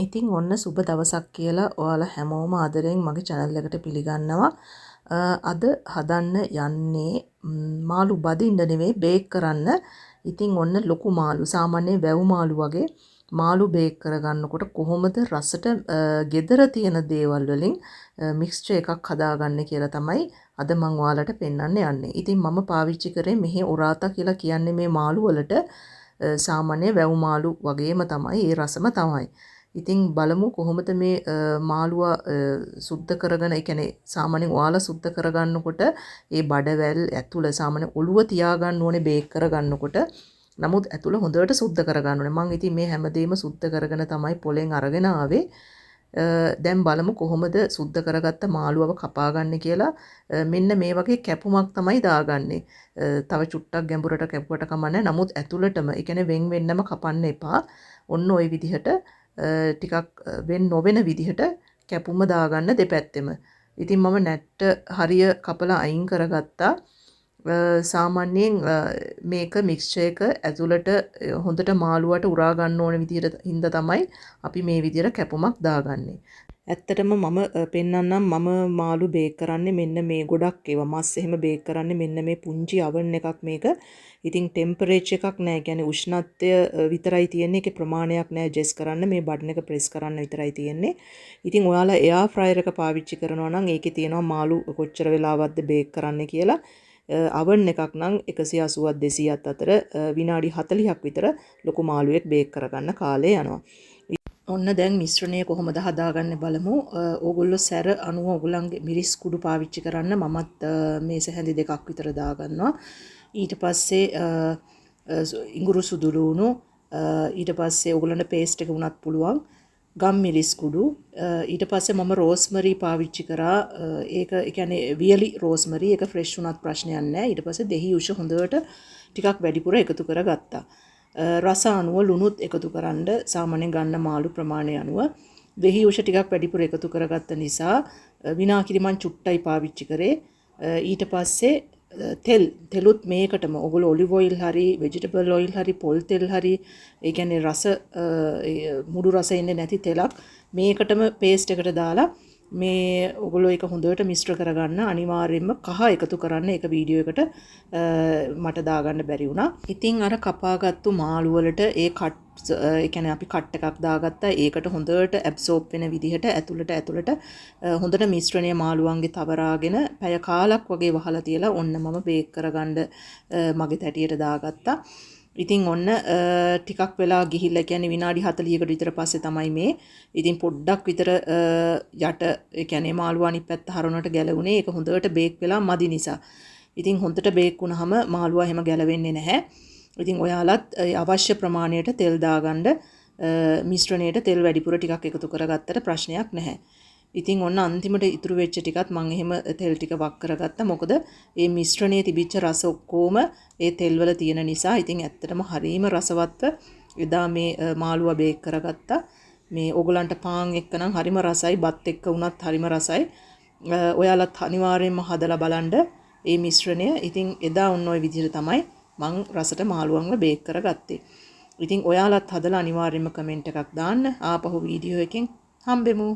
ඉතින් ඔන්න සුබ දවසක් කියලා ඔයාලා හැමෝම ආදරෙන් මගේ channel එකට පිළිගන්නවා. අද හදන්න යන්නේ මාළු බදින්න නෙවෙයි බේක් කරන්න. ඉතින් ඔන්න ලොකු මාළු සාමාන්‍යයෙන් වැව් මාළු වගේ මාළු බේක් කරගන්නකොට කොහොමද රසට gedara තියෙන දේවල් වලින් මික්ස්චර් එකක් හදාගන්නේ කියලා තමයි අද මම ඔයාලට පෙන්වන්න යන්නේ. ඉතින් මම පාවිච්චි කරේ මෙහි ඔරාතා කියලා කියන්නේ මේ මාළු වලට සාමාන්‍ය වැව් මාළු වගේම තමයි ඒ රසම තමයි. ඉතින් බලමු කොහොමද මේ මාළුවා සුද්ධ කරගෙන, ඒ කියන්නේ සාමාන්‍යයෙන් ඔයාලා සුද්ධ කරගන්නකොට ඒ බඩවැල් ඇතුළ සාමාන්‍ය ඔළුව තියාගන්න ඕනේ බේක් කරගන්නකොට. නමුත් ඇතුළ හොඳට සුද්ධ කරගන්න ඕනේ. මම ඉතින් මේ හැමදේම සුද්ධ කරගෙන තමයි පොලෙන් අරගෙන ආවේ. දැන් බලමු කොහොමද සුද්ධ කරගත්ත මාළුවව කපා ගන්න කියලා. මෙන්න මේ වගේ කැපුමක් තමයි දාගන්නේ. තව චුට්ටක් ගැඹුරට කැපුවට කමන්නේ. නමුත් ඇතුළටම, ඒ කියන්නේ වෙන් වෙන්නම කපන්න එපා. ඔන්න ওই විදිහට ටිකක් වෙන් නොවන විදිහට කැපුම දාගන්න දෙපැත්තෙම. ඉතින් මම නැට්ට හරිය කපලා අයින් කරගත්තා. සාමාන්‍යයෙන් මේක මික්ස්චර් එක ඇතුළට හොඳට මාළුවට උරා ගන්න ඕන විදිහට හින්දා තමයි අපි මේ විදිහට කැපුමක් දාගන්නේ. ඇත්තටම මම පෙන්නන්නම් මම මාළු බේක් කරන්නේ මෙන්න මේ ගොඩක් ඒවා මස් එහෙම බේක් කරන්නේ මෙන්න මේ පුංචි oven එකක් මේක. ඉතින් ටෙම්පරේචර් එකක් නැහැ. ඒ කියන්නේ උෂ්ණත්වය විතරයි තියෙන්නේ. ඒකේ ප්‍රමාණයක් නැහැ ජෙස් කරන්න. මේ බටන් එක ප්‍රෙස් කරන්න විතරයි තියෙන්නේ. ඉතින් ඔයාලා එයාර් ෆ්‍රයර් එක පාවිච්චි කරනවා නම් ඒකේ තියෙනවා මාළු කොච්චර වෙලාවක්ද බේක් කරන්න කියලා. oven එකක් නම් 180ත් 200ත් අතර විනාඩි 40ක් විතර ලොකු මාළුවෙක් බේක් කරගන්න කාලය යනවා. ඔන්න දැන් මිශ්‍රණය කොහොමද හදාගන්නේ බලමු. ඕගොල්ලෝ සැර අනුව ඕගොල්ලන්ගේ මිරිස් කුඩු පාවිච්චි කරන්න. මමත් මේස හැඳි දෙකක් විතර දාගන්නවා. ඊට පස්සේ ඉඟුරු සුදු ලුණු, ඊට පස්සේ ඕගොල්ලන්ට පේස්ට් එක වුණත් පුළුවන්. ගම් මිරිස් කුඩු, ඊට පස්සේ මම රෝස්මරි පාවිච්චි කරා. ඒක ඒ කියන්නේ වියලි රෝස්මරි, ඒක ෆ්‍රෙෂ් වුණත් ප්‍රශ්නයක් නැහැ. ඊට පස්සේ දෙහි උෂ හොඳට ටිකක් වැඩිපුර එකතු කරගත්තා. රස අනුව ලුණුත් එකතු කරන්න සාමාන්‍යයෙන් ගන්න මාළු ප්‍රමාණය අනුව දෙහි උෂ ටිකක් වැඩිපුර එකතු කරගත්ත නිසා විනාකිරි මං චුට්ටයි පාවිච්චි කරේ. ඊට පස්සේ තෙලුත් මේකටම ඔයගොල්ලෝ ඔලිව් ඔයිල් හරි ভেජිටබල් ඔයිල් හරි පොල් තෙල් හරි ඒ කියන්නේ රස මුඩු රස එන්නේ නැති තෙලක් මේකටම පේස්ට් එකට දාලා මේ ඔයගොල්ලෝ ඒක හොඳට මිශ්‍ර කරගන්න. අනිවාර්යයෙන්ම කහ එකතු කරන්න. ඒක වීඩියෝ එකට මට දාගන්න බැරි වුණා. ඉතින් අර කපාගත්තු මාළු වලට ඒ කියන්නේ අපි කට් එකක් දාගත්තා. ඒකට හොඳට ඇබ්සෝබ් වෙන විදිහට ඇතුළට හොඳට මිශ්‍රණය මාළුවන්ගේ තවරාගෙන පැය කාලක් වගේ වහලා තියලා ඔන්න මම බේක් කරගන්න මගේ තැටියට දාගත්තා. ඉතින් ඔන්න ටිකක් වෙලා ගිහිල්ලා කියන්නේ විනාඩි 40කට විතර පස්සේ තමයි මේ ඉතින් පොඩ්ඩක් විතර යට ඒ කියන්නේ මාළුවා අනිත් පැත්ත හරවනට ගැලවුණේ. ඒක හොඳට බේක් වෙලා මදි නිසා. ඉතින් හොඳට බේක් වුණාම මාළුවා එහෙම ගැලවෙන්නේ නැහැ. ඉතින් ඔයාලත් අවශ්‍ය ප්‍රමාණයට තෙල් දාගන්න. මිශ්‍රණයට තෙල් වැඩිපුර ටිකක් එකතු කරගත්තට ප්‍රශ්නයක් නැහැ. ඉතින් ඔන්න අන්තිමට ඉතුරු වෙච්ච ටිකත් මම එහෙම තෙල් ටික වක් කරගත්තා. මොකද මේ මිශ්‍රණයේ තිබිච්ච රස ඔක්කොම ඒ තෙල් වල තියෙන නිසා ඉතින් ඇත්තටම හරීම රසවත්ව එදා මේ මාළුවා බේක් කරගත්තා. මේ ඕගලන්ට පාන් එක්ක නම් හරිම රසයි, බත් එක්ක වුණත් හරිම රසයි. ඔයාලත් අනිවාර්යයෙන්ම හදලා බලන්න මේ මිශ්‍රණය. ඉතින් එදා ඔන්න ඔය විදිහට තමයි මං රසට මාළුවන්ව බේක් කරගත්තේ. ඉතින් ඔයාලත් හදලා අනිවාර්යයෙන්ම කමෙන්ට් එකක් දාන්න. ආපහු වීඩියෝ එකෙන් හම්බෙමු.